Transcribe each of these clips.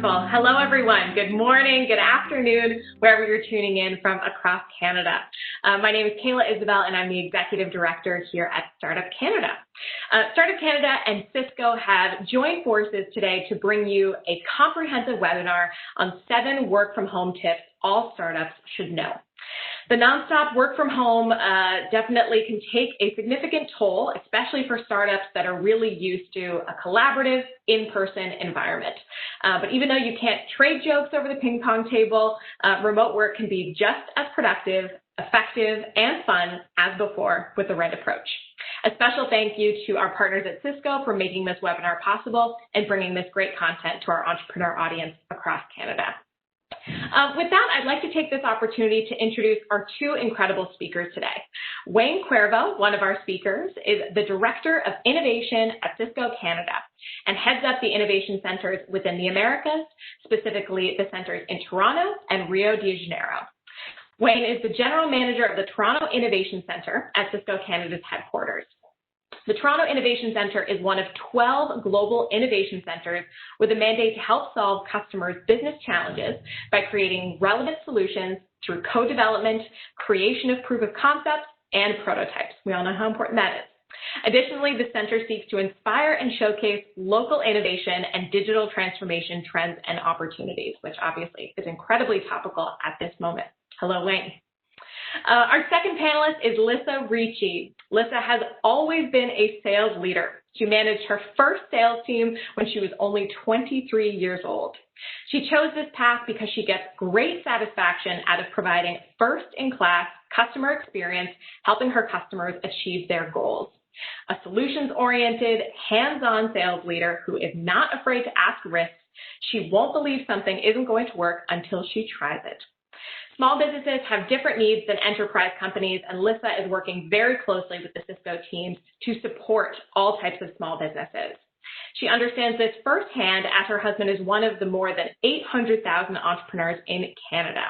Wonderful. Hello, everyone. Good morning, good afternoon, wherever you're tuning in from across Canada. My name is Kayla Isabel, and I'm the Executive Director here at Startup Canada. Startup Canada and Cisco have joined forces today to bring you a comprehensive webinar on 7 work-from-home tips all startups should know. The nonstop work from home definitely can take a significant toll, especially for startups that are really used to a collaborative, in-person environment. But even though you can't trade jokes over the ping pong table, remote work can be just as productive, effective, and fun as before with the right approach. A special thank you to our partners at Cisco for making this webinar possible and bringing this great content to our entrepreneur audience across Canada. With that, I'd like to take this opportunity to introduce our 2 incredible speakers today. Wayne Cuervo, one of our speakers, is the Director of Innovation at Cisco Canada and heads up the innovation centers within the Americas, specifically the centers in Toronto and Rio de Janeiro. Wayne is the General Manager of the Toronto Innovation Center at Cisco Canada's headquarters. The Toronto Innovation Center is one of 12 global innovation centers with a mandate to help solve customers' business challenges by creating relevant solutions through co-development, creation of proof of concepts, and prototypes. We all know how important that is. Additionally, the center seeks to inspire and showcase local innovation and digital transformation trends and opportunities, which obviously is incredibly topical at this moment. Hello, Wayne. Our second panelist is Lissa Ricci. Lissa has always been a sales leader. She managed her first sales team when she was only 23 years old. She chose this path because she gets great satisfaction out of providing first-in-class customer experience, helping her customers achieve their goals. A solutions-oriented, hands-on sales leader who is not afraid to ask risks. She won't believe something isn't going to work until she tries it. Small businesses have different needs than enterprise companies, and Lissa is working very closely with the Cisco teams to support all types of small businesses. She understands this firsthand as her husband is one of the more than 800,000 entrepreneurs in Canada.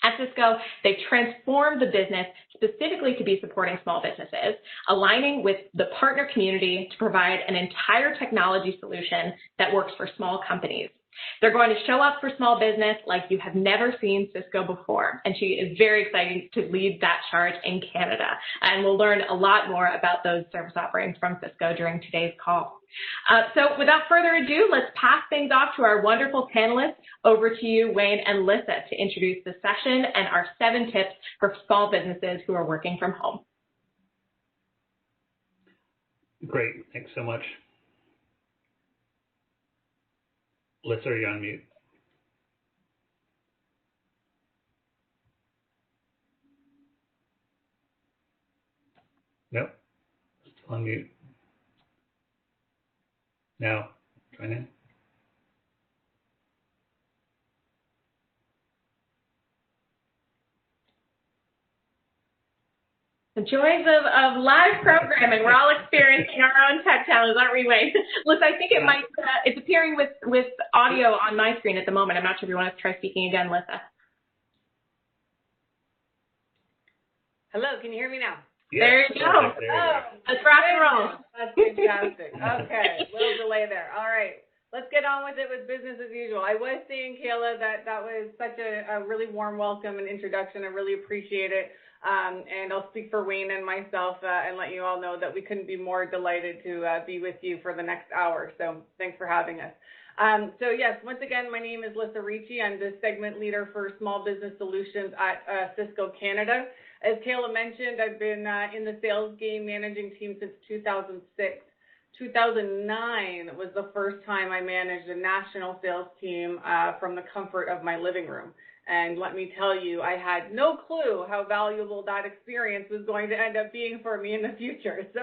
At Cisco, they've transformed the business specifically to be supporting small businesses, aligning with the partner community to provide an entire technology solution that works for small companies. They're going to show up for small business like you have never seen Cisco before, and she is very excited to lead that charge in Canada. And we'll learn a lot more about those service offerings from Cisco during today's call. So without further ado, let's pass things off to our wonderful panelists. Over to you, Wayne and Lissa, to introduce the session and our 7 tips for small businesses who are working from home. Great, thanks so much. Lissa, are you on mute? Nope, still on mute. Now, try now. The joys of live programming. We're all experiencing our own tech challenges, aren't we, Wayne? Listen, I think it might, it's appearing with audio on my screen at the moment. I'm not sure if you want to try speaking again, Lissa. Hello, can you hear me now? Yes, there you go. Let's rock and roll. That's fantastic. Okay, little delay there. All right. Let's get on with it with business as usual. I was saying, Kayla, that was such a really warm welcome and introduction. I really appreciate it. And I'll speak for Wayne and myself and let you all know that we couldn't be more delighted to be with you for the next hour. So thanks for having us. So yes, once again, my name is Lissa Ricci. I'm the segment leader for Small Business Solutions at Cisco Canada. As Kayla mentioned, I've been in the sales game managing team since 2006. 2009 was the first time I managed a national sales team from the comfort of my living room. And let me tell you, I had no clue how valuable that experience was going to end up being for me in the future. So,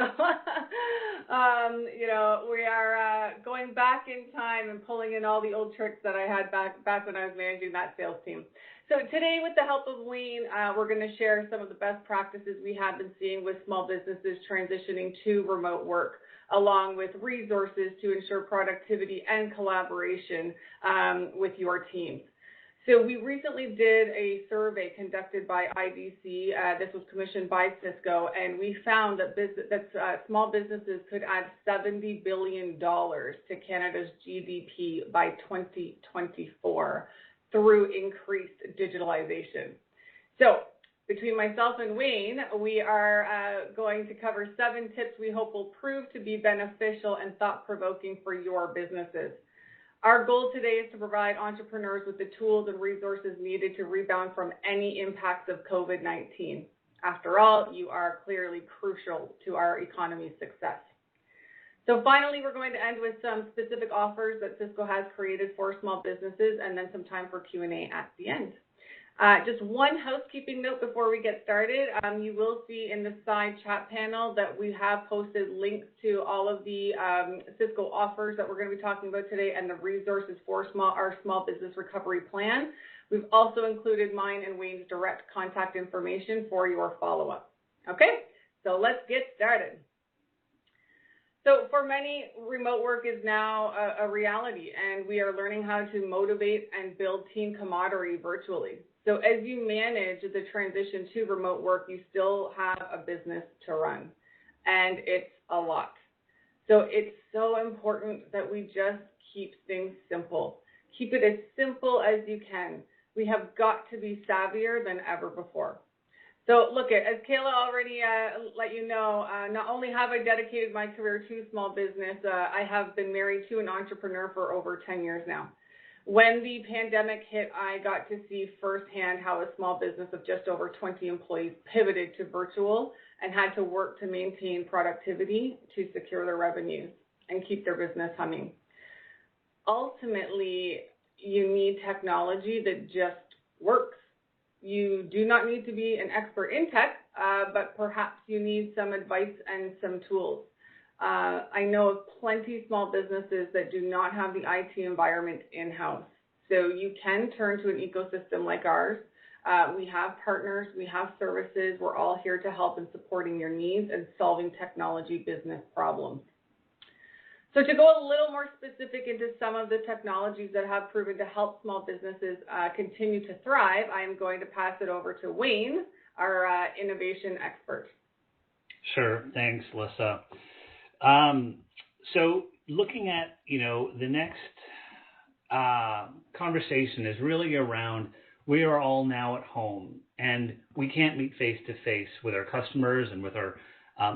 you know, we are going back in time and pulling in all the old tricks that I had back when I was managing that sales team. So today, with the help of Wayne, we're going to share some of the best practices we have been seeing with small businesses transitioning to remote work, along with resources to ensure productivity and collaboration with your teams. So we recently did a survey conducted by IDC. This was commissioned by Cisco, and we found that small businesses could add $70 billion to Canada's GDP by 2024 through increased digitalization. So between myself and Wayne, we are going to cover 7 tips we hope will prove to be beneficial and thought-provoking for your businesses. Our goal today is to provide entrepreneurs with the tools and resources needed to rebound from any impacts of COVID-19. After all, you are clearly crucial to our economy's success. So finally, we're going to end with some specific offers that Cisco has created for small businesses, and then some time for Q&A at the end. Just one housekeeping note before we get started. You will see in the side chat panel that we have posted links to all of the Cisco offers that we're going to be talking about today and the resources for our small business recovery plan. We've also included mine and Wayne's direct contact information for your follow-up. Okay, so let's get started. So for many, remote work is now a reality, and we are learning how to motivate and build team camaraderie virtually. So as you manage the transition to remote work, you still have a business to run, and it's a lot. So it's so important that we just keep things simple. Keep it as simple as you can. We have got to be savvier than ever before. So look, as Kayla already let you know, not only have I dedicated my career to small business, I have been married to an entrepreneur for over 10 years now. When the pandemic hit, I got to see firsthand how a small business of just over 20 employees pivoted to virtual and had to work to maintain productivity to secure their revenues and keep their business humming. Ultimately, you need technology that just works. You do not need to be an expert in tech, but perhaps you need some advice and some tools. I know of plenty small businesses that do not have the IT environment in-house. So you can turn to an ecosystem like ours. We have partners, we have services. We're all here to help in supporting your needs and solving technology business problems. So to go a little more specific into some of the technologies that have proven to help small businesses continue to thrive, I am going to pass it over to Wayne, our innovation expert. Sure. Thanks, Lisa. So looking at, the next conversation is really around, we are all now at home and we can't meet face-to-face with our customers and with our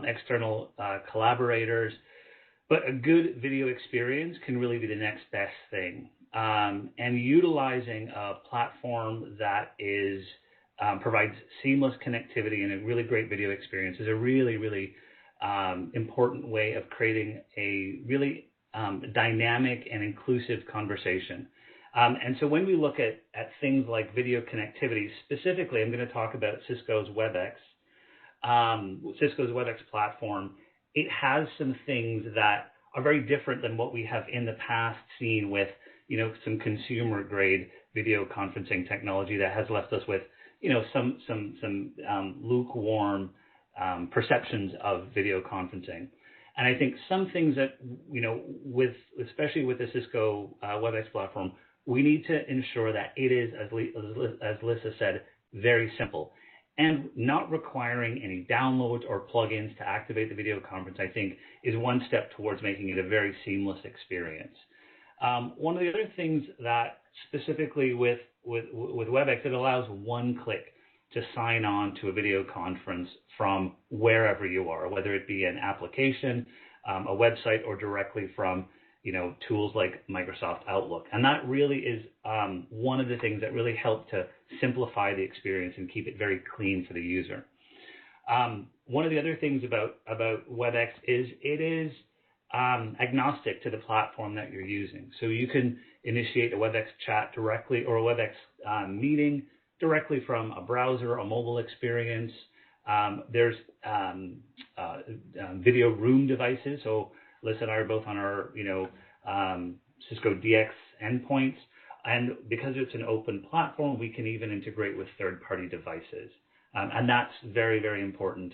external collaborators. But a good video experience can really be the next best thing. And utilizing a platform that provides seamless connectivity and a really great video experience is a really, really important way of creating a really dynamic and inclusive conversation. And so when we look at things like video connectivity, specifically, I'm going to talk about Cisco's Webex platform. It has some things that are very different than what we have in the past seen with, some consumer grade video conferencing technology that has left us with, some lukewarm perceptions of video conferencing. And I think some things that, especially with the Cisco Webex platform, we need to ensure that it is, as Lisa said, very simple. And not requiring any downloads or plugins to activate the video conference, I think, is one step towards making it a very seamless experience. One of the other things that specifically with Webex, it allows one click to sign on to a video conference from wherever you are, whether it be an application, a website, or directly from tools like Microsoft Outlook. And that really is one of the things that really help to simplify the experience and keep it very clean for the user. One of the other things about Webex is it is agnostic to the platform that you're using. So you can initiate a Webex chat directly or a Webex meeting directly from a browser, a mobile experience. There's video room devices. So Liz and I are both on our, Cisco DX endpoints. And because it's an open platform, we can even integrate with third-party devices. And that's very, very important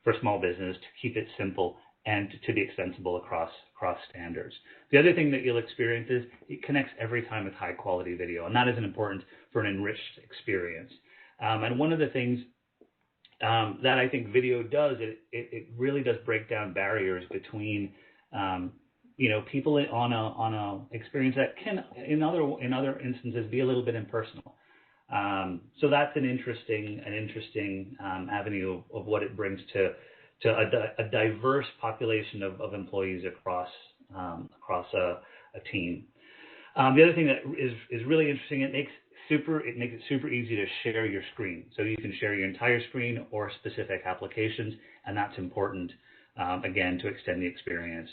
for small business to keep it simple and to be extensible across standards. The other thing that you'll experience is it connects every time with high quality video, and that is important for an enriched experience. And one of the things that I think video does, it really does break down barriers between people on a experience that can in other instances be a little bit impersonal. So that's an interesting avenue of what it brings to a diverse population of employees across a team. The other thing that is really interesting, it makes it super easy to share your screen. So you can share your entire screen or specific applications, and that's important, again, to extend the experience.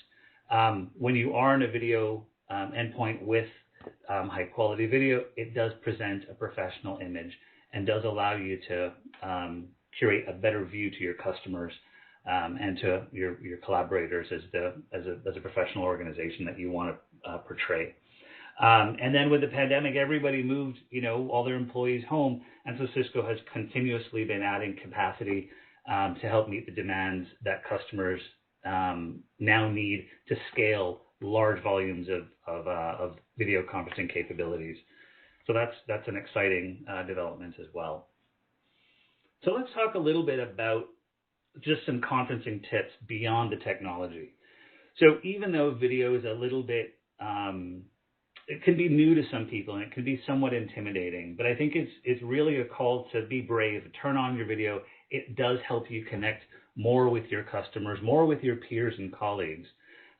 When you are in a video endpoint with high quality video, it does present a professional image and does allow you to curate a better view to your customers and to your collaborators as a professional organization that you want to portray. And then with the pandemic, everybody moved, all their employees home, and so Cisco has continuously been adding capacity to help meet the demands that customers now need to scale large volumes of video conferencing capabilities. So that's an exciting development as well. So let's talk a little bit about just some conferencing tips beyond the technology. So even though video is a little bit, it can be new to some people and it can be somewhat intimidating, but I think it's really a call to be brave, turn on your video. It does help you connect more with your customers, more with your peers and colleagues.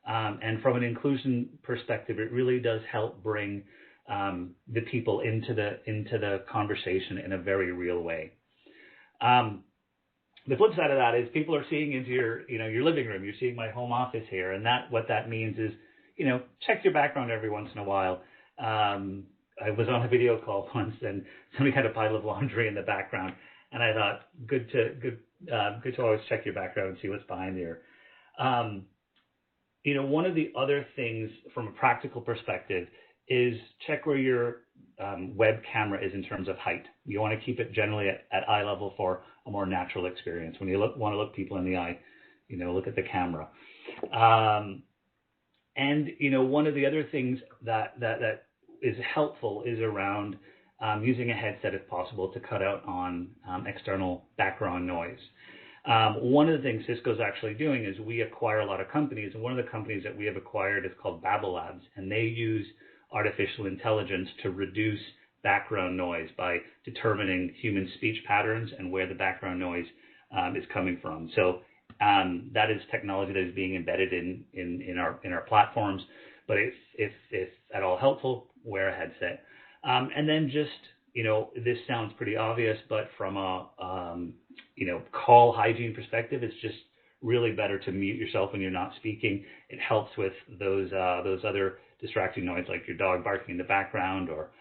And from an inclusion perspective, it really does help bring the people into the conversation in a very real way. The flip side of that is people are seeing into your living room. You're seeing my home office here, and what that means is, check your background every once in a while. I was on a video call once, and somebody had a pile of laundry in the background, and I thought, good to always check your background and see what's behind here. One of the other things from a practical perspective is check where your web camera is in terms of height. You want to keep it generally at eye level for a more natural experience. When you want to look people in the eye, look at the camera. And one of the other things that is helpful is around using a headset if possible to cut out on external background noise. One of the things Cisco's actually doing is we acquire a lot of companies, and one of the companies that we have acquired is called Babel Labs, and they use artificial intelligence to reduce background noise by determining human speech patterns and where the background noise is coming from. So that is technology that is being embedded in our platforms. But if at all helpful, wear a headset. And then just, this sounds pretty obvious, but from a call hygiene perspective, it's just really better to mute yourself when you're not speaking. It helps with those other distracting noise like your dog barking in the background, or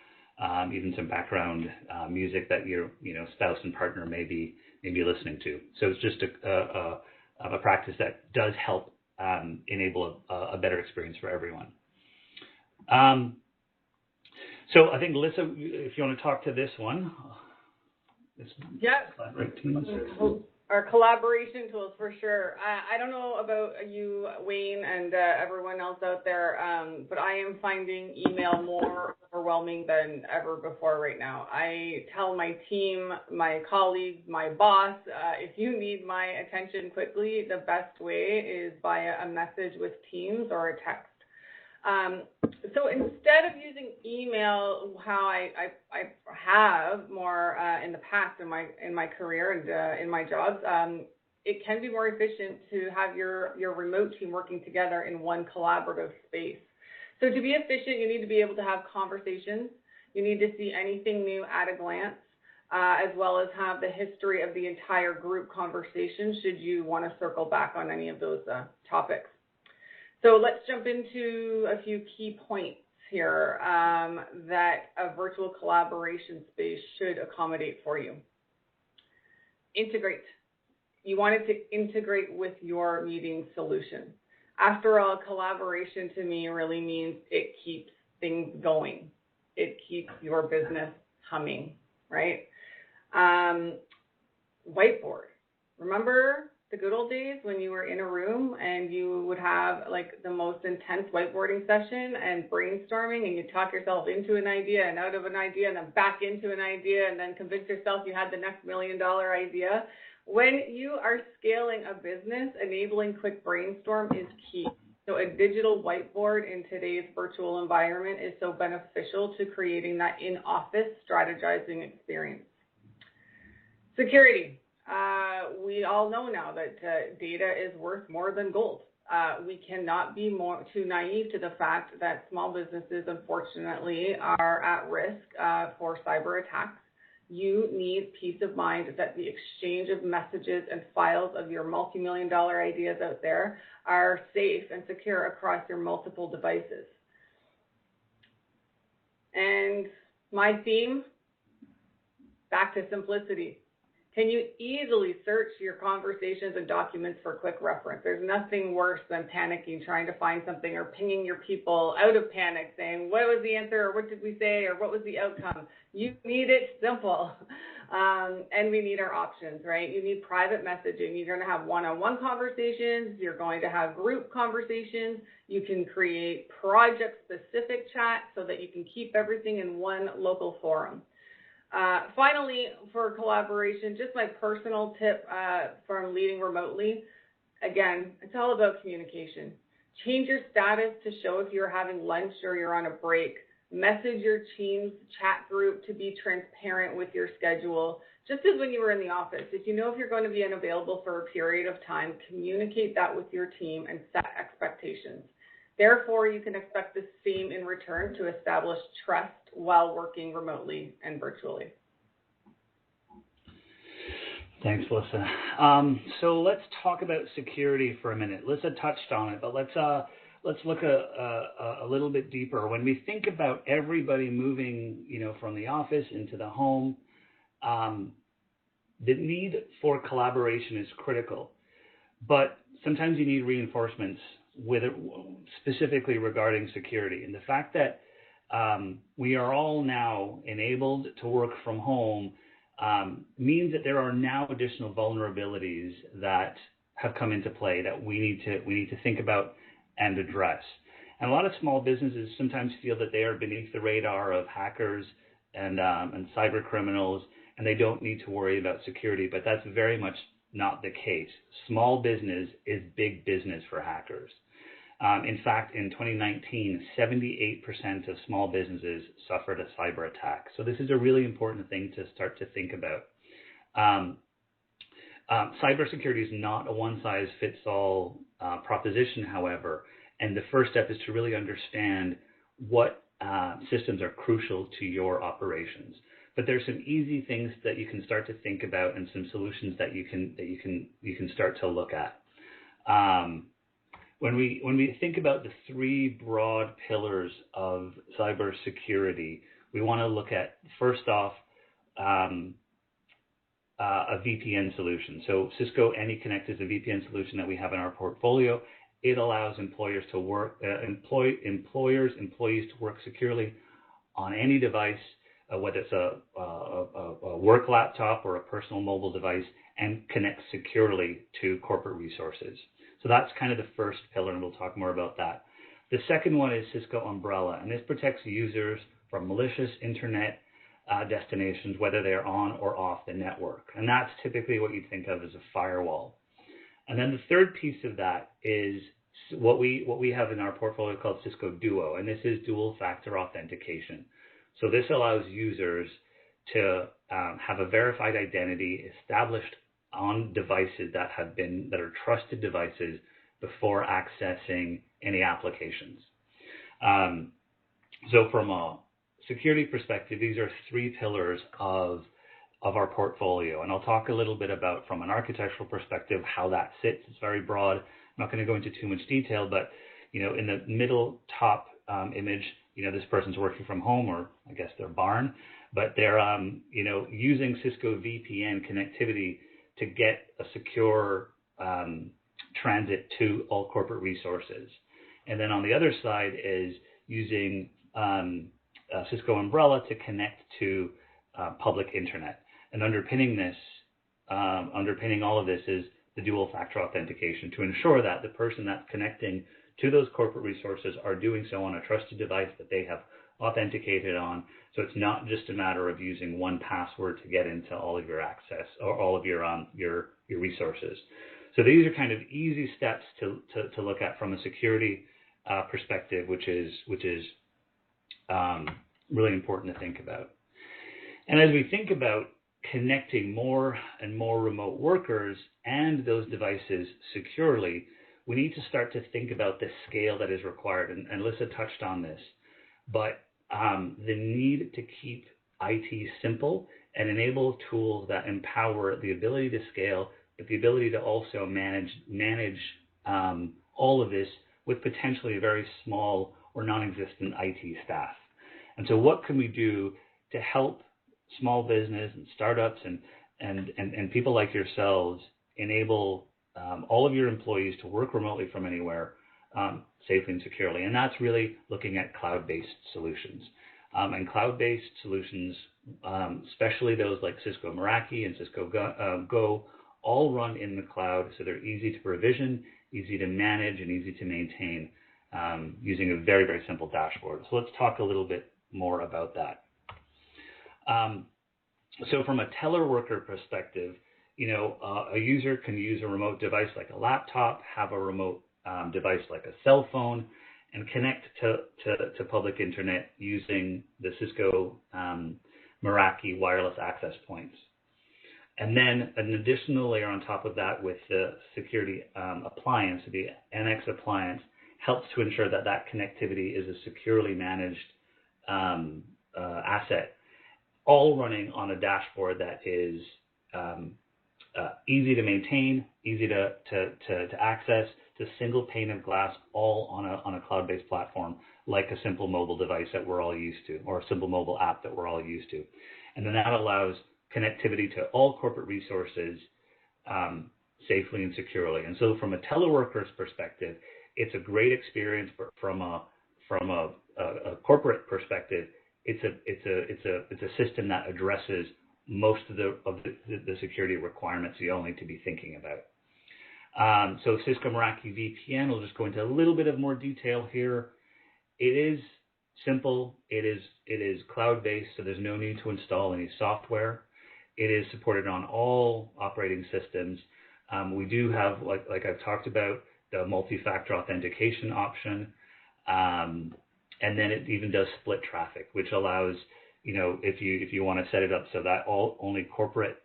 even some background music that your spouse and partner may be listening to. So it's just a practice that does help enable a better experience for everyone. So I think, Alyssa, if you want to talk to this one. Our collaboration tools, for sure. I don't know about you, Wayne, and everyone else out there, but I am finding email more overwhelming than ever before right now. I tell my team, my colleagues, my boss, if you need my attention quickly, the best way is via a message with Teams or a text. So instead of using email, how I have more in the past in my career and in my jobs, it can be more efficient to have your remote team working together in one collaborative space. So to be efficient, you need to be able to have conversations. You need to see anything new at a glance, as well as have the history of the entire group conversation should you want to circle back on any of those topics. So let's jump into a few key points here that a virtual collaboration space should accommodate for you. Integrate. You want it to integrate with your meeting solution. After all, collaboration to me really means it keeps things going. It keeps your business humming, right? Whiteboard. Remember the good old days when you were in a room and you would have like the most intense whiteboarding session and brainstorming, and you talk yourself into an idea and out of an idea and then back into an idea and then convince yourself you had the next $1 million idea. When you are scaling a business, enabling quick brainstorm is key. So a digital whiteboard in today's virtual environment is so beneficial to creating that in-office strategizing experience. Security. We all know now that data is worth more than gold. We cannot be too naive to the fact that small businesses, unfortunately, are at risk for cyber attacks. You need peace of mind that the exchange of messages and files of your multi-million-dollar ideas out there are safe and secure across your multiple devices. And my theme, back to simplicity. Can you easily search your conversations and documents for quick reference? There's nothing worse than panicking, trying to find something, or pinging your people out of panic saying, what was the answer, or what did we say, or what was the outcome? You need it simple. And we need our options, right? You need private messaging. You're going to have one-on-one conversations. You're going to have group conversations. You can create project-specific chat so that you can keep everything in one local forum. Finally, for collaboration, just my personal tip from leading remotely. Again, it's all about communication. Change your status to show if you're having lunch or you're on a break. Message your team's chat group to be transparent with your schedule, just as when you were in the office. If you know if you're going to be unavailable for a period of time, communicate that with your team and set expectations. Therefore, you can expect the same in return to establish trust while working remotely and virtually. Thanks, Alyssa. So let's talk about security for a minute. Alyssa touched on it, but let's look a little bit deeper. When we think about everybody moving, from the office into the home, the need for collaboration is critical, but sometimes you need reinforcements with it, specifically regarding security. And the fact that we are all now enabled to work from home means that there are now additional vulnerabilities that have come into play that we need to think about and address. And a lot of small businesses sometimes feel that they are beneath the radar of hackers and cyber criminals, and they don't need to worry about security, but that's very much not the case. Small business is big business for hackers. In fact, in 2019, 78% of small businesses suffered a cyber attack. So this is a really important thing to start to think about. Cybersecurity is not a one-size-fits-all proposition, however, and the first step is to really understand what systems are crucial to your operations. But there's some easy things that you can start to think about and some solutions that you can start to look at. When we think about the three broad pillars of cybersecurity, we want to look at, first off, a VPN solution. So Cisco AnyConnect is a VPN solution that we have in our portfolio. It allows employees to work securely on any device, whether it's a work laptop or a personal mobile device, and connect securely to corporate resources. So that's kind of the first pillar, and we'll talk more about that. The second one is Cisco Umbrella, and this protects users from malicious internet destinations, whether they're on or off the network. And that's typically what you'd think of as a firewall. And then the third piece of that is what we have in our portfolio called Cisco Duo, and this is dual factor authentication. So this allows users to have a verified identity established on devices that are trusted devices before accessing any applications. So from a security perspective, these are three pillars of our portfolio, and I'll talk a little bit about, from an architectural perspective, how that sits. It's very broad. I'm not going to go into too much detail, but in the middle top image, this person's working from home, or I guess their barn, but they're using Cisco VPN connectivity to get a secure transit to all corporate resources. And then on the other side is using Cisco Umbrella to connect to public internet. And underpinning all of this is the dual factor authentication to ensure that the person that's connecting to those corporate resources are doing so on a trusted device that they have authenticated on. So it's not just a matter of using one password to get into all of your access or all of your resources. So these are kind of easy steps to look at from a security perspective, which is really important to think about. And as we think about connecting more and more remote workers and those devices securely, we need to start to think about the scale that is required. And Lisa touched on this, but the need to keep IT simple and enable tools that empower the ability to scale, but the ability to also manage all of this with potentially a very small or non-existent IT staff. And so what can we do to help small business and startups and people like yourselves enable all of your employees to work remotely from anywhere safely and securely? And that's really looking at cloud-based solutions. And cloud-based solutions, especially those like Cisco Meraki and Cisco Go, all run in the cloud, so they're easy to provision, easy to manage, and easy to maintain using a very, very simple dashboard. So let's talk a little bit more about that. So from a teleworker perspective, a user can use a remote device like a laptop, have a remote device like a cell phone, and connect to public internet using the Cisco Meraki wireless access points. And then an additional layer on top of that with the security appliance, the NX appliance, helps to ensure that that connectivity is a securely managed asset, all running on a dashboard that is easy to maintain, easy to access, to single pane of glass, all on a cloud-based platform, like a simple mobile device that we're all used to, or a simple mobile app that we're all used to. And then that allows connectivity to all corporate resources safely and securely. And so from a teleworker's perspective, it's a great experience, but from a corporate perspective, it's a system that addresses most of the security requirements you all need to be thinking about. So Cisco Meraki VPN, we'll just go into a little bit of more detail here. It is simple. It is cloud-based, so there's no need to install any software. It is supported on all operating systems. We do have, like I've talked about, the multi-factor authentication option. And then it even does split traffic, which allows, if you want to set it up so that only corporate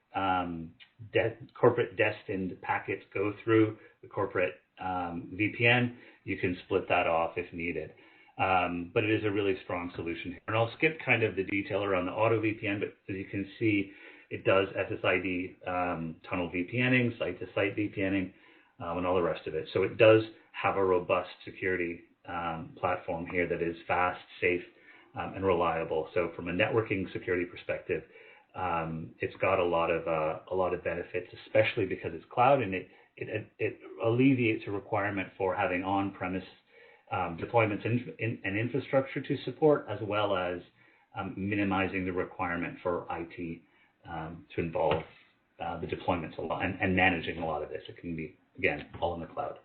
destined packets go through the corporate VPN, you can split that off if needed. But it is a really strong solution here. And I'll skip kind of the detail around the auto VPN, but as you can see, it does SSID tunnel VPNing, site-to-site VPNing, and all the rest of it. So it does have a robust security platform here that is fast, safe, and reliable. So from a networking security perspective, it's got a lot of benefits, especially because it's cloud, and it alleviates a requirement for having on-premise deployments and infrastructure to support, as well as minimizing the requirement for IT to involve the deployments a lot and managing a lot of this. It can be, again, all in the cloud.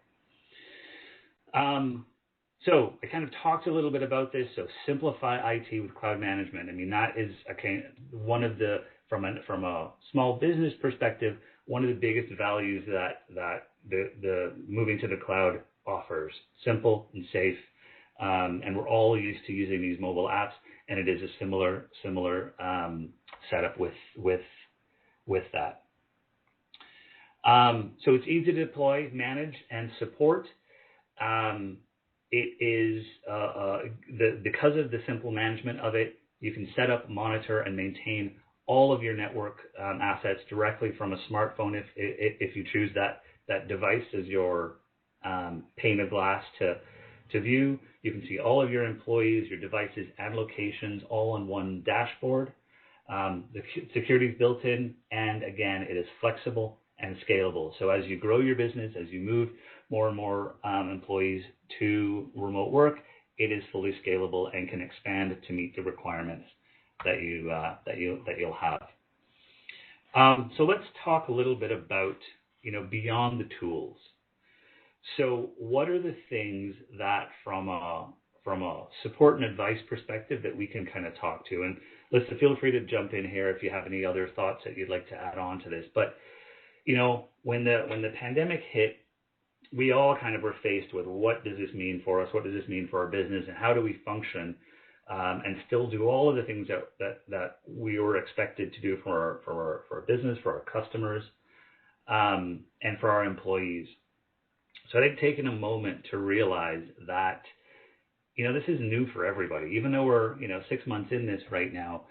So I kind of talked a little bit about this. So simplify IT with cloud management. I mean, that is one of the, from a small business perspective, one of the biggest values that the moving to the cloud offers. Simple and safe, and we're all used to using these mobile apps, and it is a similar setup with that. So it's easy to deploy, manage, and support. It is because of the simple management of it, you can set up, monitor, and maintain all of your network assets directly from a smartphone if you choose that device as your pane of glass to view. You can see all of your employees, your devices, and locations all on one dashboard. The security is built in, and again, it is flexible and scalable. So as you grow your business, as you move more and more employees to remote work, it is fully scalable and can expand to meet the requirements that you'll have. So let's talk a little bit about beyond the tools. So what are the things that from a support and advice perspective that we can kind of talk to? And listen, feel free to jump in here if you have any other thoughts that you'd like to add on to this. But, when the pandemic hit, we all kind of were faced with what does this mean for us? What does this mean for our business? And how do we function and still do all of the things that we were expected to do for our business, for our customers, and for our employees? So I think taking a moment to realize that, this is new for everybody. Even though we're, 6 months in this right now,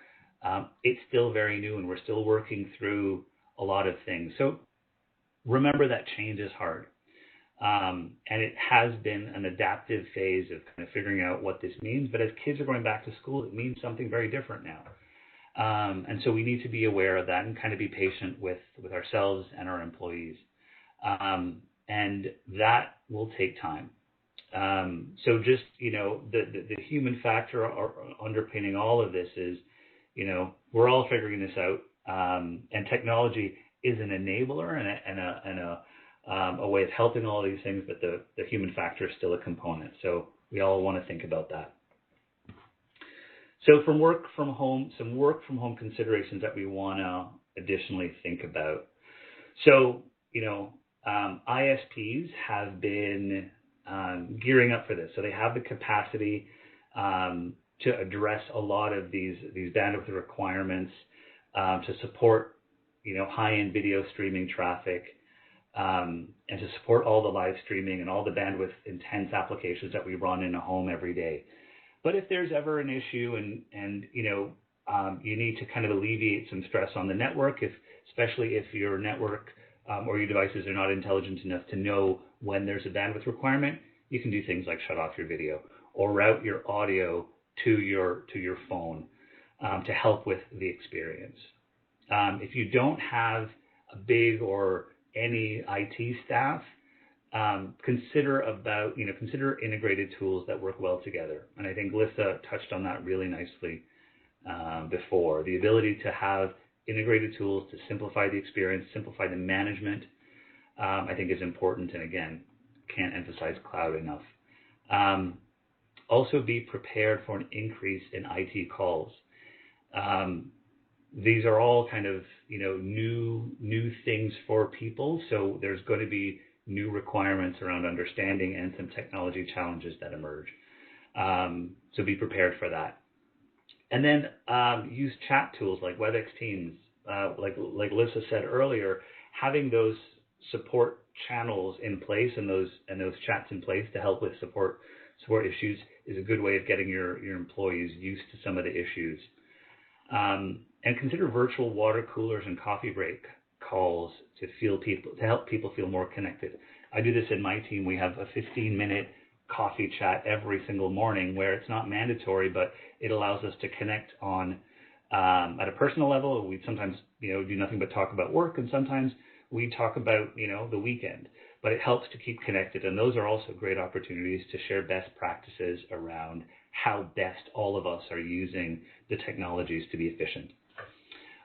it's still very new and we're still working through a lot of things. So remember that change is hard. And it has been an adaptive phase of kind of figuring out what this means. But as kids are going back to school, it means something very different now. And so we need to be aware of that and kind of be patient with ourselves and our employees. And that will take time. So just, the human factor underpinning all of this is, we're all figuring this out. And technology is an enabler and a way of helping all these things, but the human factor is still a component. So we all want to think about that. So some work from home considerations that we want to additionally think about. So, ISPs have been gearing up for this. So they have the capacity to address a lot of these bandwidth requirements to support, high-end video streaming traffic, and to support all the live streaming and all the bandwidth intense applications that we run in a home every day. But if there's ever an issue and you need to kind of alleviate some stress on the network, especially if your network or your devices are not intelligent enough to know when there's a bandwidth requirement, you can do things like shut off your video or route your audio to your phone to help with the experience. If you don't have a big or any IT staff, consider integrated tools that work well together. And I think Lisa touched on that really nicely before. The ability to have integrated tools to simplify the experience, simplify the management, I think is important. And again, can't emphasize cloud enough. Also be prepared for an increase in IT calls. These are all kind of, new things for people. So there's going to be new requirements around understanding and some technology challenges that emerge. So be prepared for that. And then use chat tools like Webex Teams, like Lisa said earlier, having those support channels in place and those chats in place to help with support issues is a good way of getting your employees used to some of the issues. And consider virtual water coolers and coffee break calls to help people feel more connected. I do this in my team. We have a 15-minute coffee chat every single morning where it's not mandatory, but it allows us to connect on at a personal level. We sometimes do nothing but talk about work, and sometimes we talk about the weekend. But it helps to keep connected, and those are also great opportunities to share best practices around how best all of us are using the technologies to be efficient.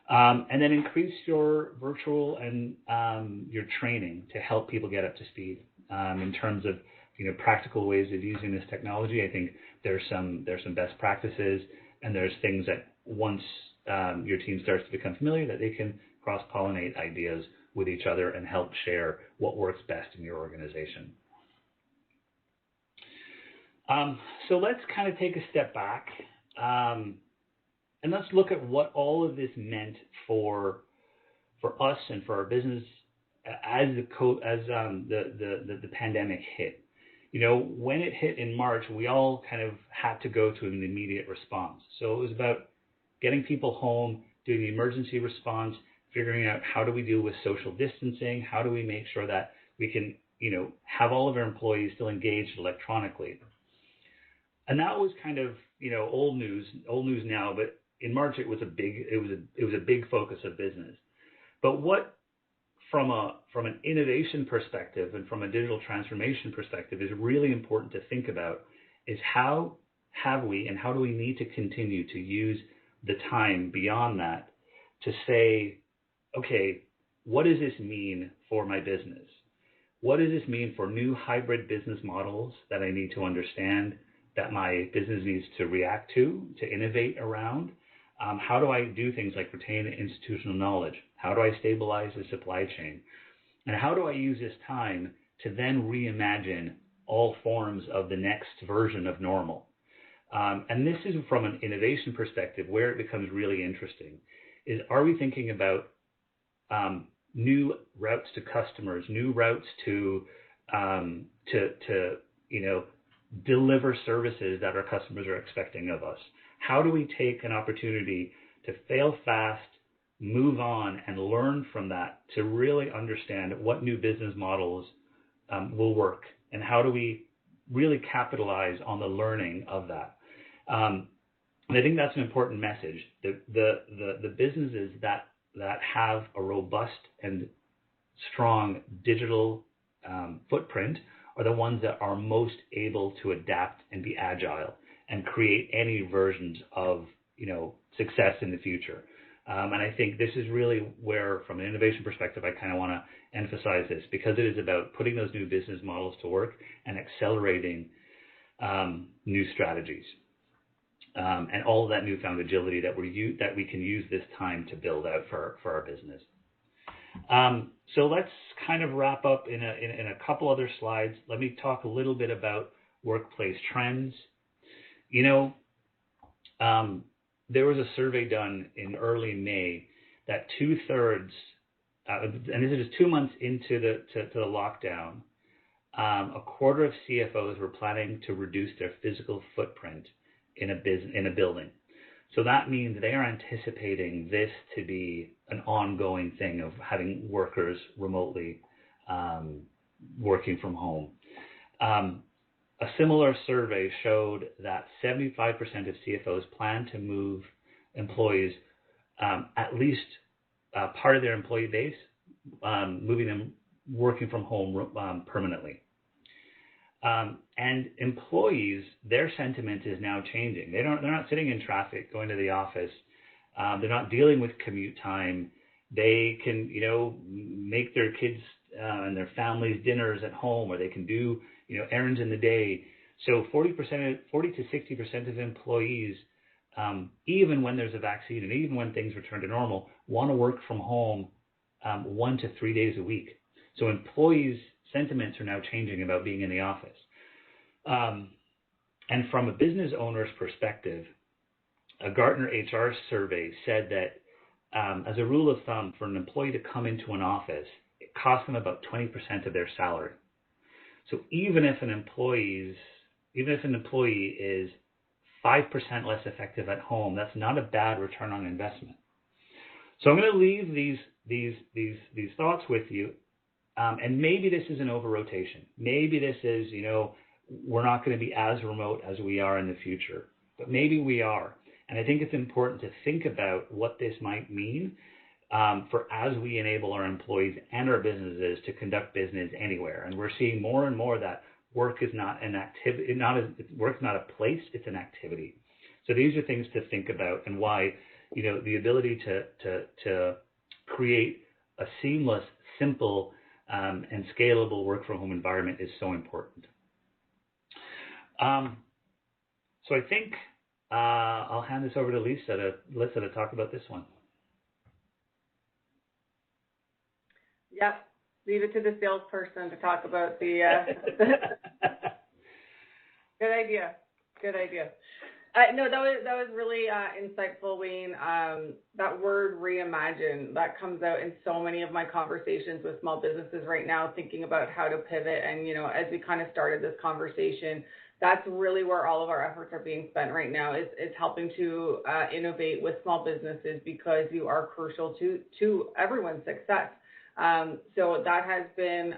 And then increase your virtual and your training to help people get up to speed in terms of practical ways of using this technology. I think there's some best practices, and there's things that once your team starts to become familiar, that they can cross-pollinate ideas with each other and help share what works best in your organization. So let's kind of take a step back and let's look at what all of this meant for us and for our business as the pandemic hit. When it hit in March, we all kind of had to go to an immediate response. So it was about getting people home, doing the emergency response, figuring out how do we deal with social distancing, how do we make sure that we can, have all of our employees still engaged electronically. And that was kind of, old news now, but in March it was a big focus of business. But what from an innovation perspective and from a digital transformation perspective is really important to think about is how have we and how do we need to continue to use the time beyond that to say, okay, what does this mean for my business? What does this mean for new hybrid business models that I need to understand, that my business needs to react to innovate around? How do I do things like retain institutional knowledge? How do I stabilize the supply chain? And how do I use this time to then reimagine all forms of the next version of normal? And this is from an innovation perspective where it becomes really interesting. Is, are we thinking about new routes to customers, new routes to deliver services that our customers are expecting of us? How do we take an opportunity to fail fast, move on, and learn from that to really understand what new business models will work, and how do we really capitalize on the learning of that? And I think that's an important message. The businesses that have a robust and strong digital footprint are the ones that are most able to adapt and be agile and create any versions of success in the future. And I think this is really where, from an innovation perspective, I kind of want to emphasize this, because it is about putting those new business models to work and accelerating new strategies. And all of that newfound agility that we can use this time to build out for our business. So let's kind of wrap up in a couple other slides. Let me talk a little bit about workplace trends. There was a survey done in early May that 2/3, and this is 2 months into the lockdown, a quarter of CFOs were planning to reduce their physical footprint in a building. So that means they are anticipating this to be an ongoing thing of having workers remotely working from home. A similar survey showed that 75% of CFOs plan to move employees, at least part of their employee base, moving them working from home permanently. And employees, their sentiment is now changing. They're not sitting in traffic going to the office. They're not dealing with commute time. They can, make their kids and their families dinners at home, or they can do, errands in the day. So 40 to 60% of employees, even when there's a vaccine and even when things return to normal, want to work from home 1 to 3 days a week. So employees' sentiments are now changing about being in the office. And from a business owner's perspective, a Gartner HR survey said that as a rule of thumb, for an employee to come into an office, it costs them about 20% of their salary. So even if an employee is 5% less effective at home, that's not a bad return on investment. So I'm going to leave these thoughts with you. And maybe this is an over-rotation. Maybe this is, we're not going to be as remote as we are in the future, but maybe we are. And I think it's important to think about what this might mean for as we enable our employees and our businesses to conduct business anywhere. And we're seeing more and more that work is not an activity, work's not a place, it's an activity. So these are things to think about, and why, the ability to create a seamless, simple, and scalable work from home environment is so important. So I think I'll hand this over to Lisa to talk about this one. Yep, leave it to the salesperson to talk about the. Good idea. No, that was really insightful, Wayne. That word reimagine, that comes out in so many of my conversations with small businesses right now, thinking about how to pivot. And, as we kind of started this conversation, that's really where all of our efforts are being spent right now, is helping to innovate with small businesses, because you are crucial to everyone's success. So that has been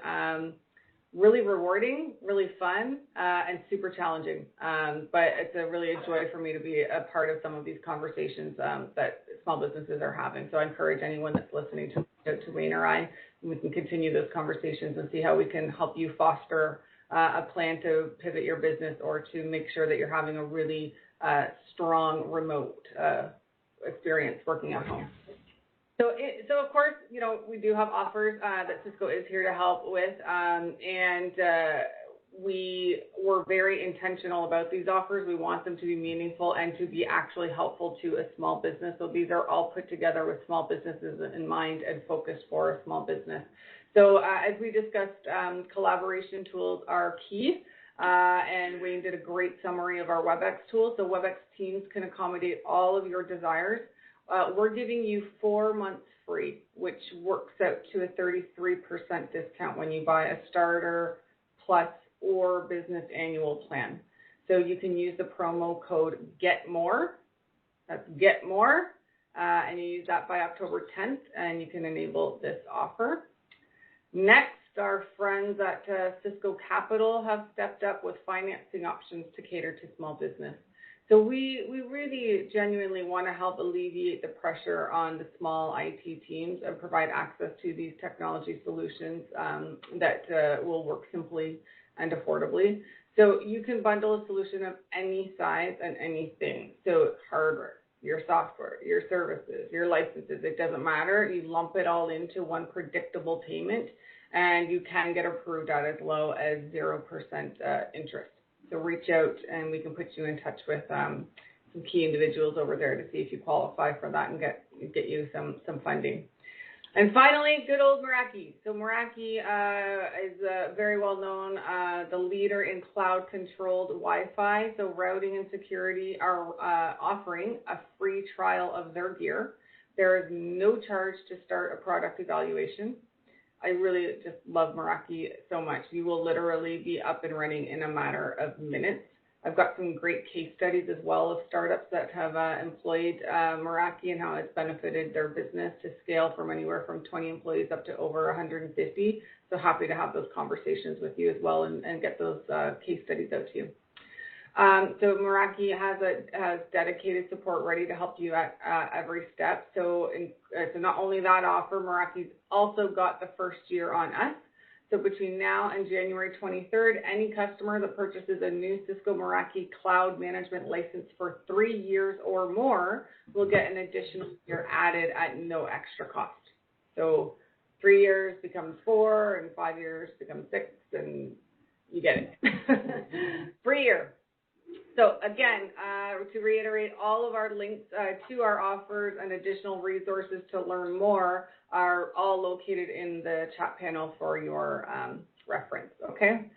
really rewarding, really fun, and super challenging. But it's really a joy for me to be a part of some of these conversations that small businesses are having. So I encourage anyone that's listening to Wayne or I, and we can continue those conversations and see how we can help you foster a plan to pivot your business, or to make sure that you're having a really strong remote experience working at home. So of course, we do have offers that Cisco is here to help with, and we were very intentional about these offers. We want them to be meaningful and to be actually helpful to a small business. So these are all put together with small businesses in mind and focused for a small business. So as we discussed, collaboration tools are key. And Wayne did a great summary of our Webex tools. So Webex Teams can accommodate all of your desires. We're giving you 4 months free, which works out to a 33% discount when you buy a starter, plus, or business annual plan. So you can use the promo code GETMORE, that's GETMORE, and you use that by October 10th, and you can enable this offer. Next, our friends at Cisco Capital have stepped up with financing options to cater to small business. So we really genuinely want to help alleviate the pressure on the small IT teams and provide access to these technology solutions that will work simply and affordably. So you can bundle a solution of any size and anything. So hardware, your software, your services, your licenses, it doesn't matter. You lump it all into one predictable payment, and you can get approved at as low as 0% interest. So reach out and we can put you in touch with some key individuals over there to see if you qualify for that and get you some funding. And finally, good old Meraki. So Meraki is very well known, the leader in cloud-controlled Wi-Fi. So routing and security are offering a free trial of their gear. There is no charge to start a product evaluation. I really just love Meraki so much. You will literally be up and running in a matter of minutes. I've got some great case studies as well of startups that have employed Meraki and how it's benefited their business to scale from anywhere from 20 employees up to over 150. So happy to have those conversations with you as well and get those case studies out to you. So Meraki has dedicated support ready to help you at every step. So not only that offer, Meraki's also got the first year on us. So between now and January 23rd, any customer that purchases a new Cisco Meraki cloud management license for 3 years or more will get an additional year added at no extra cost. So 3 years becomes 4, and 5 years becomes 6, and you get it. Free year. So again, to reiterate, all of our links to our offers and additional resources to learn more are all located in the chat panel for your reference, okay?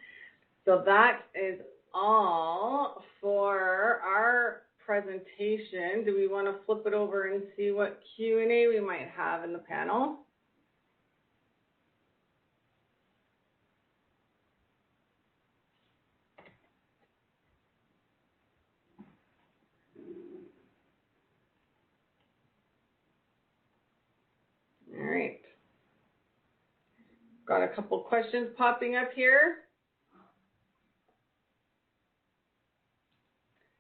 So that is all for our presentation. Do we want to flip it over and see what Q&A we might have in the panel? All right. Got a couple questions popping up here.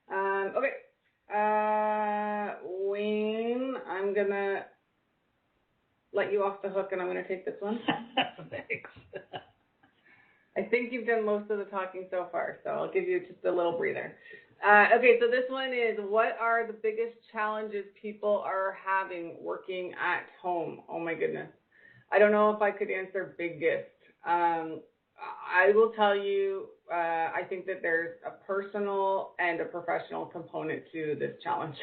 Okay. Wayne, I'm going to let you off the hook, and I'm going to take this one. Thanks. I think you've done most of the talking so far, so I'll give you just a little breather. Okay, so this one is, what are the biggest challenges people are having working at home? Oh my goodness. I don't know if I could answer biggest. I will tell you, I think that there's a personal and a professional component to this challenge.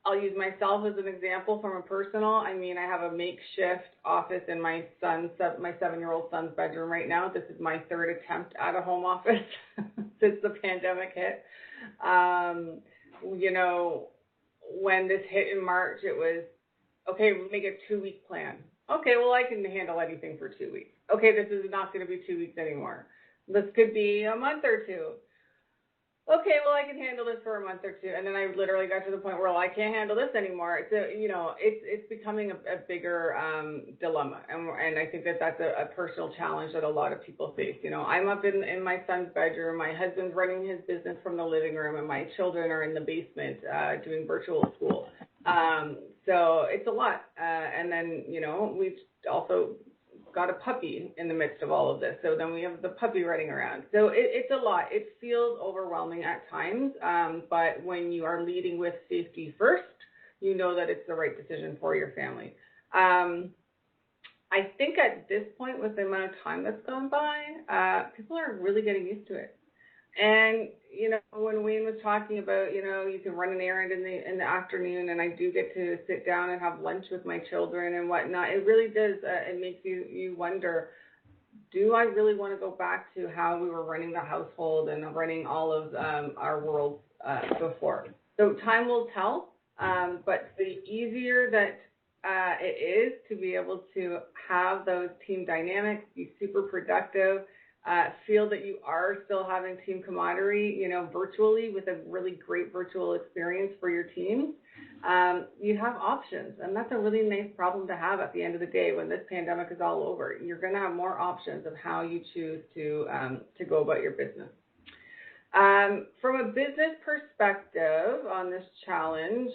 I'll use myself as an example from a personal. I mean, I have a makeshift office in my 7-year-old son's bedroom right now. This is my 3rd attempt at a home office since the pandemic hit. You know, when this hit in March, it was, okay, we'll make a 2-week plan. Okay, well, I can handle anything for 2 weeks. Okay, this is not going to be 2 weeks anymore. This could be a month or 2. Okay, well, I can handle this for a month or 2. And then I literally got to the point where, well, I can't handle this anymore. It's becoming a bigger dilemma. And I think that that's a personal challenge that a lot of people face. You know, I'm up in my son's bedroom. My husband's running his business from the living room, and my children are in the basement doing virtual school. So it's a lot. And then, you know, we've also got a puppy in the midst of all of this. So then we have the puppy running around. So it's a lot. It feels overwhelming at times. But when you are leading with safety first, you know that it's the right decision for your family. I think at this point, with the amount of time that's gone by, people are really getting used to it. And, you know, when Wayne was talking about, you know, you can run an errand in the afternoon, and I do get to sit down and have lunch with my children and whatnot, it really does, it makes you wonder, do I really want to go back to how we were running the household and running all of our world before? So time will tell, but the easier that it is to be able to have those team dynamics, be super productive, feel that you are still having team camaraderie, you know, virtually with a really great virtual experience for your team, you have options. And that's a really nice problem to have at the end of the day when this pandemic is all over. You're going to have more options of how you choose to go about your business. From a business perspective on this challenge,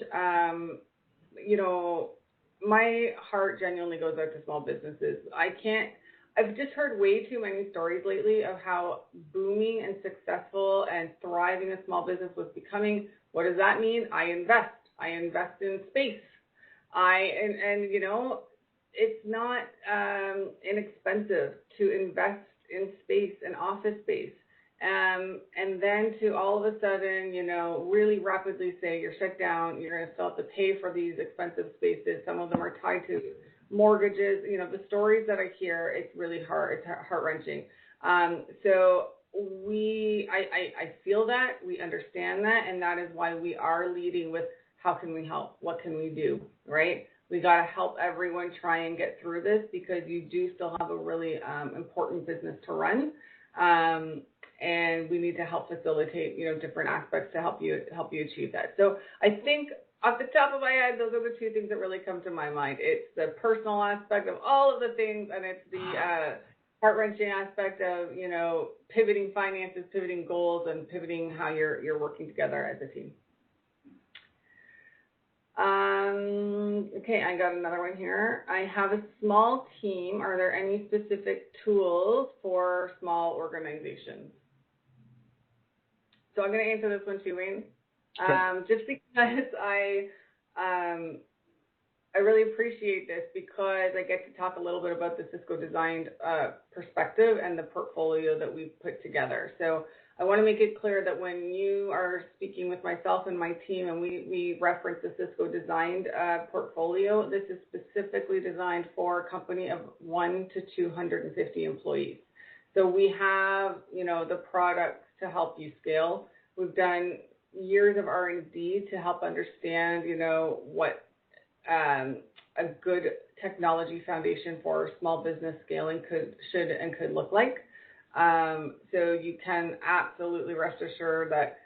you know, my heart genuinely goes out to small businesses. I've just heard way too many stories lately of how booming and successful and thriving a small business was becoming. What does that mean? I invest in space. And you know, it's not inexpensive to invest in space and office space. And then to all of a sudden, you know, really rapidly say you're shut down, you're going to still have to pay for these expensive spaces. Some of them are tied to mortgages. You know, the stories that I hear, it's really hard, it's heart-wrenching. So I feel that, we understand that, and that is why we are leading with how can we help? What can we do, right? We got to help everyone try and get through this because you do still have a really important business to run. And we need to help facilitate, you know, different aspects to help you achieve that. So I think off the top of my head, those are the two things that really come to my mind. It's the personal aspect of all of the things, and it's the heart-wrenching aspect of, you know, pivoting finances, pivoting goals, and pivoting how you're working together as a team. Okay, I got another one here. I have a small team. Are there any specific tools for small organizations? So I'm going to answer this one too, Wayne. Just because I really appreciate this, because I get to talk a little bit about the Cisco designed perspective and the portfolio that we've put together. So I want to make it clear that when you are speaking with myself and my team and we reference the Cisco designed portfolio, this is specifically designed for a company of 1 to 250 employees. So we have, you know, the products to help you scale. We've done years of R&D to help understand, you know, what a good technology foundation for small business scaling could look like. So you can absolutely rest assured that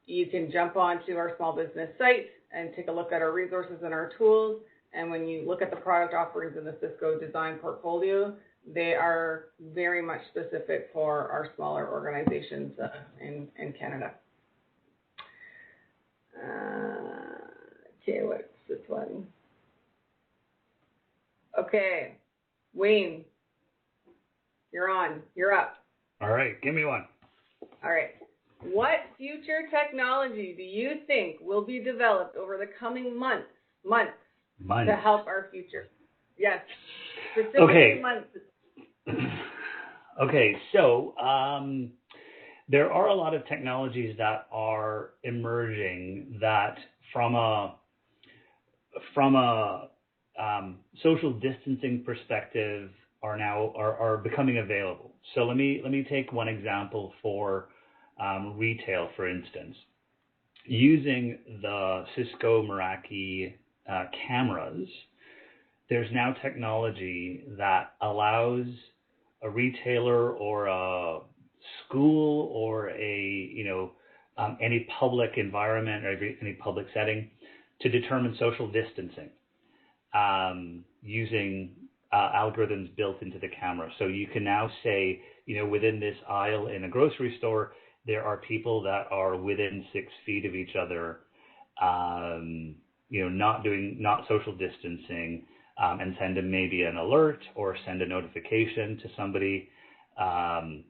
you can jump onto our small business site and take a look at our resources and our tools. And when you look at the product offerings in the Cisco design portfolio, they are very much specific for our smaller organizations in Canada. Okay, what's this one? Okay, Wayne, you're on. You're up. All right, give me one. All right. What future technology do you think will be developed over the coming months to help our future? Yes, specifically months. Okay, so there are a lot of technologies that are emerging that from a social distancing perspective are becoming available. So let me take one example for retail, for instance. Using the Cisco Meraki cameras, there's now technology that allows a retailer or a school or any public environment or any public setting to determine social distancing using algorithms built into the camera. So you can now say, within this aisle in a grocery store, there are people that are within 6 feet of each other, not social distancing, and send them maybe an alert or send a notification to somebody to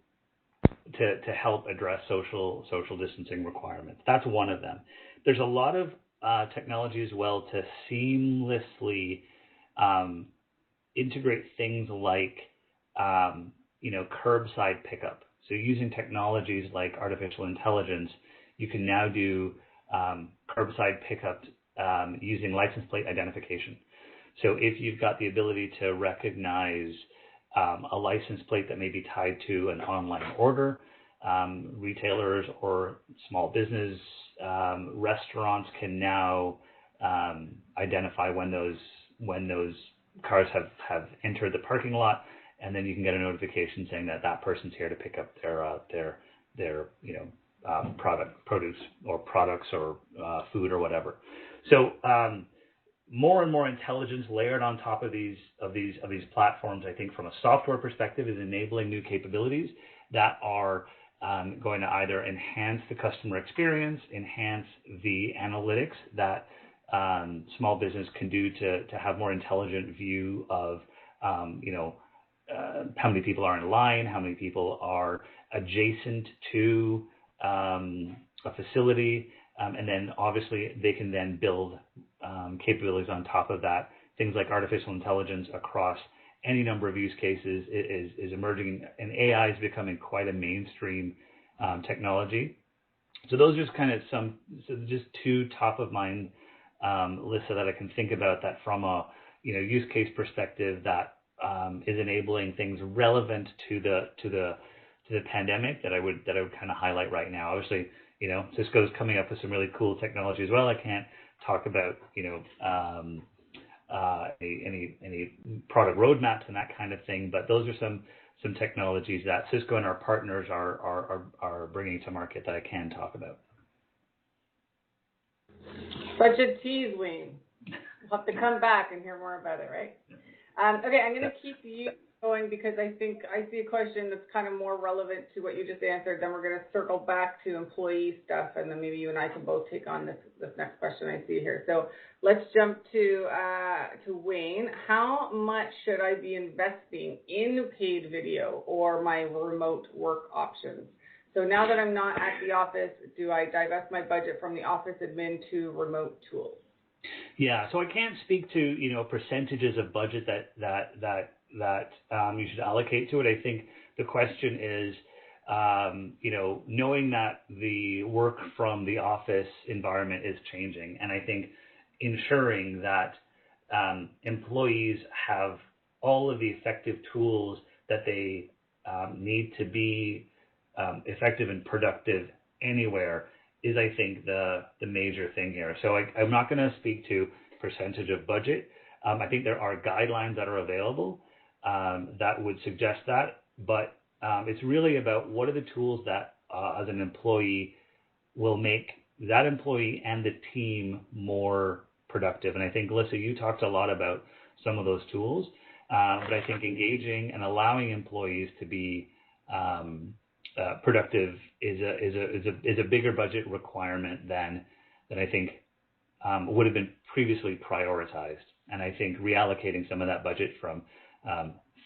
help address social distancing requirements. That's one of them. There's a lot of technology as well to seamlessly integrate things like, curbside pickup. So using technologies like artificial intelligence, you can now do curbside pickup using license plate identification. So if you've got the ability to recognize a license plate that may be tied to an online order, retailers or small business restaurants can now identify when those cars have entered the parking lot, and then you can get a notification saying that person's here to pick up their produce or products or food or whatever. So more and more intelligence layered on top of these platforms, I think, from a software perspective, is enabling new capabilities that are going to either enhance the customer experience, enhance the analytics that small business can do to have more intelligent view of how many people are in line, how many people are adjacent to a facility, and then obviously they can then build capabilities on top of that. Things like artificial intelligence across any number of use cases is emerging, and AI is becoming quite a mainstream technology. So those are just kind of just two top of mind lists that I can think about that from a use case perspective that is enabling things relevant to the pandemic that I would kind of highlight right now. Obviously, Cisco's coming up with some really cool technology as well. I can't talk about any product roadmaps and that kind of thing, but those are some technologies that Cisco and our partners are bringing to market that I can talk about. Such a tease, Wayne. We'll have to come back and hear more about it, right? Okay, I'm going to keep you going because I think I see a question that's kind of more relevant to what you just answered. Then we're going to circle back to employee stuff, and then maybe you and I can both take on this next question I see here. So let's jump to Wayne. How much should I be investing in paid video or my remote work options? So now that I'm not at the office, do I divest my budget from the office admin to remote tools? Yeah, so I can't speak to percentages of budget that you should allocate to it. I think the question is, knowing that the work from the office environment is changing, and I think ensuring that employees have all of the effective tools that they need to be effective and productive anywhere is, I think, the major thing here. So I'm not going to speak to percentage of budget. I think there are guidelines that are available that would suggest that, but it's really about what are the tools that, as an employee, will make that employee and the team more productive. And I think, Alyssa, you talked a lot about some of those tools, but I think engaging and allowing employees to be productive is a bigger budget requirement than I think would have been previously prioritized. And I think reallocating some of that budget from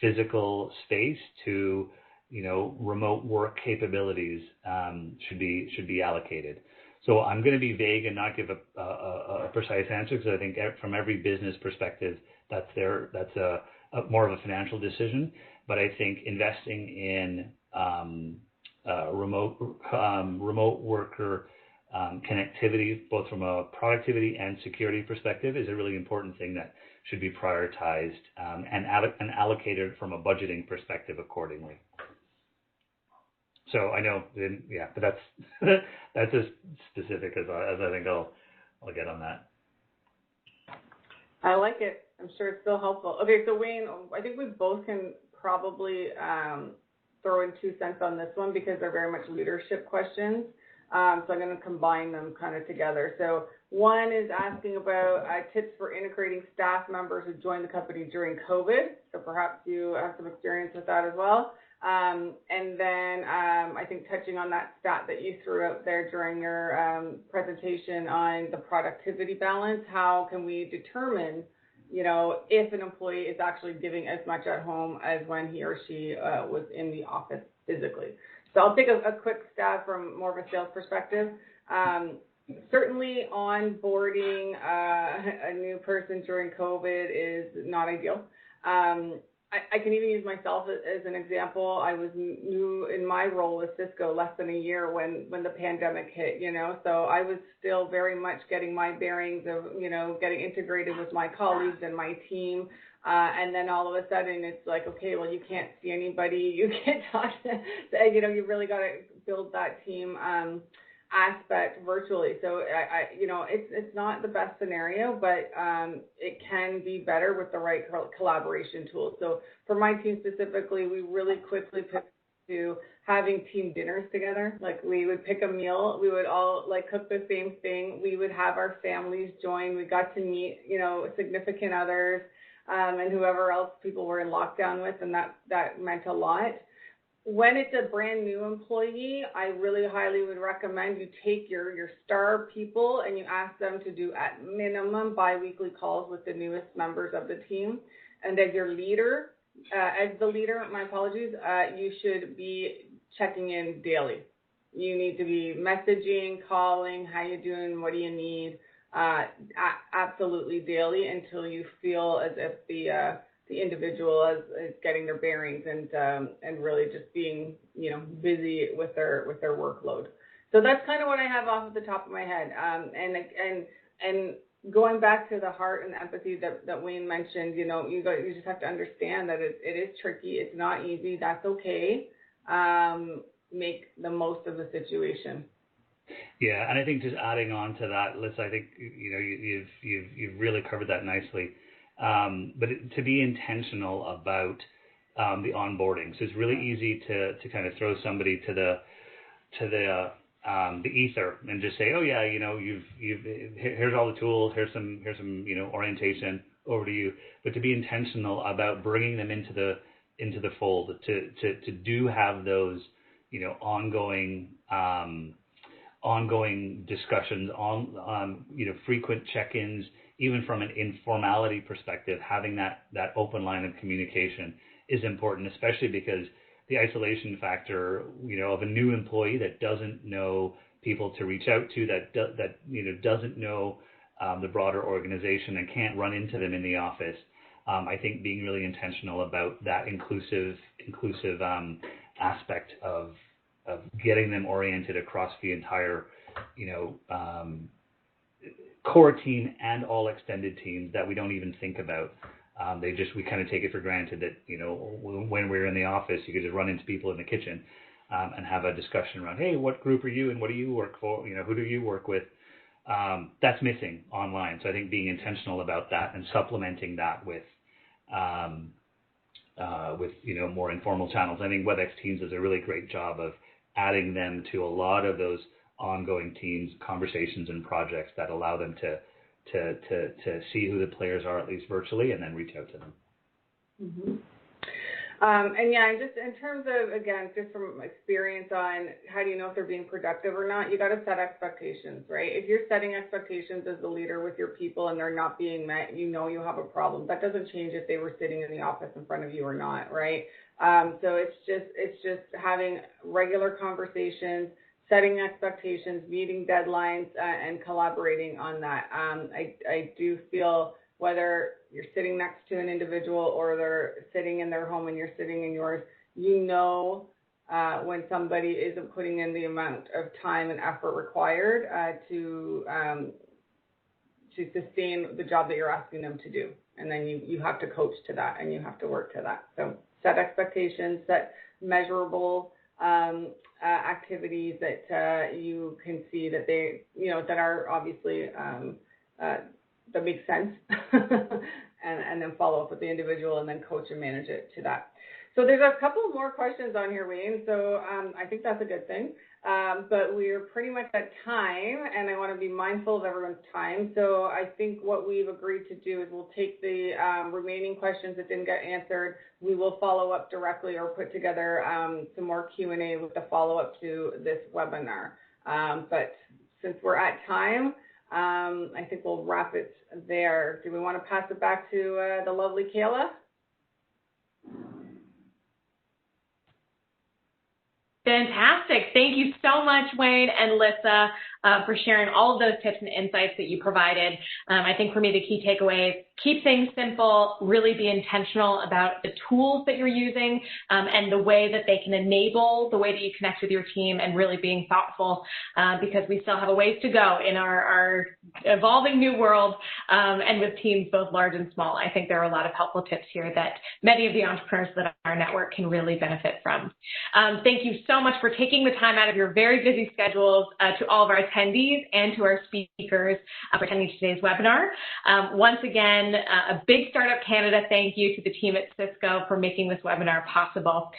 physical space to remote work capabilities should be allocated. So I'm going to be vague and not give a precise answer, because I think from every business perspective that's more of a financial decision. But I think investing in remote worker connectivity, both from a productivity and security perspective, is a really important thing that should be prioritized and allocated from a budgeting perspective accordingly. So I know, yeah, but that's as specific as I think I'll get on that. I like it. I'm sure it's still helpful. Okay, so Wayne, I think we both can probably throw in 2 cents on this one because they're very much leadership questions. So I'm going to combine them kind of together. So one is asking about tips for integrating staff members who joined the company during COVID. So perhaps you have some experience with that as well. And then I think touching on that stat that you threw out there during your presentation on the productivity balance, how can we determine, if an employee is actually giving as much at home as when he or she was in the office physically. So I'll take a quick stab from more of a sales perspective. Certainly onboarding a new person during COVID is not ideal. I can even use myself as an example. I was new in my role with Cisco less than a year when the pandemic hit, so I was still very much getting my bearings of, getting integrated with my colleagues and my team. And then all of a sudden it's like, okay, well, you can't see anybody, you can't talk to, you really got to build that team aspect virtually. So it's not the best scenario, but it can be better with the right collaboration tools. So for my team specifically, we really quickly pivoted to having team dinners together. Like we would pick a meal, we would all cook the same thing. We would have our families join. We got to meet, significant others and whoever else people were in lockdown with, and that meant a lot. When it's a brand new employee, I really highly would recommend you take your star people and you ask them to do at minimum bi-weekly calls with the newest members of the team. And as your leader, you should be checking in daily. You need to be messaging, calling, how you doing, what do you need, absolutely daily until you feel as if the individual is getting their bearings and really just being busy with their workload. So that's kind of what I have off the top of my head. And going back to the heart and empathy that Wayne mentioned, you just have to understand that it is tricky. It's not easy. That's okay. Make the most of the situation. Yeah, and I think just adding on to that, Liz, I think you've really covered that nicely. But to be intentional about the onboarding. So it's really easy to kind of throw somebody to the ether and just say, oh yeah, here's all the tools, here's some orientation, over to you. But to be intentional about bringing them into the fold, to do have those ongoing discussions on frequent check-ins. Even from an informality perspective, having that open line of communication is important, especially because the isolation factor, of a new employee that doesn't know people to reach out to, that doesn't know the broader organization and can't run into them in the office. I think being really intentional about that inclusive aspect of getting them oriented across the entire, core team and all extended teams that we don't even think about. We kind of take it for granted that, when we're in the office, you could just run into people in the kitchen and have a discussion around, hey, what group are you and what do you work for? Who do you work with? That's missing online. So I think being intentional about that and supplementing that with more informal channels. I think Webex Teams does a really great job of adding them to a lot of those ongoing teams, conversations, and projects that allow them to see who the players are, at least virtually, and then reach out to them. Mm-hmm. And just in terms of, again, just from experience on how do you know if they're being productive or not, you got to set expectations, right? If you're setting expectations as the leader with your people and they're not being met, you have a problem. That doesn't change if they were sitting in the office in front of you or not, right? So it's just having regular conversations, setting expectations, meeting deadlines, and collaborating on that. I do feel whether you're sitting next to an individual or they're sitting in their home and you're sitting in yours, when somebody isn't putting in the amount of time and effort required to sustain the job that you're asking them to do. And then you have to coach to that and you have to work to that. So set expectations, set measurable activities that you can see that they, that are obviously that makes sense, and then follow up with the individual and then coach and manage it to that. So there's a couple more questions on here, Wayne. So I think that's a good thing. But we're pretty much at time, and I want to be mindful of everyone's time. So I think what we've agreed to do is we'll take the remaining questions that didn't get answered. We will follow up directly or put together some more Q&A with the follow-up to this webinar. But since we're at time, I think we'll wrap it there. Do we want to pass it back to the lovely Kayla? Fantastic. Thank you so much, Wayne and Lissa, for sharing all of those tips and insights that you provided. I think for me, the key takeaways, keep things simple, really be intentional about the tools that you're using and the way that they can enable the way that you connect with your team, and really being thoughtful because we still have a ways to go in our evolving new world and with teams both large and small. I think there are a lot of helpful tips here that many of the entrepreneurs that our network can really benefit from. Thank you so much for taking the time out of your very busy schedules to all of our attendees and to our speakers for attending today's webinar. Once again, a big Startup Canada thank you to the team at Cisco for making this webinar possible.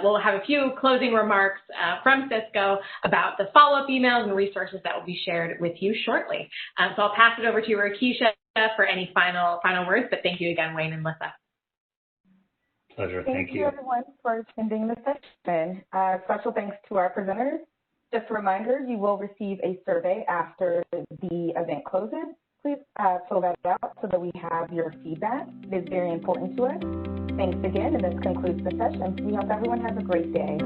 We'll have a few closing remarks from Cisco about the follow-up emails and resources that will be shared with you shortly. So I'll pass it over to Rakisha for any final words, but thank you again, Wayne and Lissa. Pleasure. Thank you, everyone, for attending the session. Special thanks to our presenters. Just a reminder, you will receive a survey after the event closes. Please fill that out so that we have your feedback. It is very important to us. Thanks again, and this concludes the session. We hope everyone has a great day.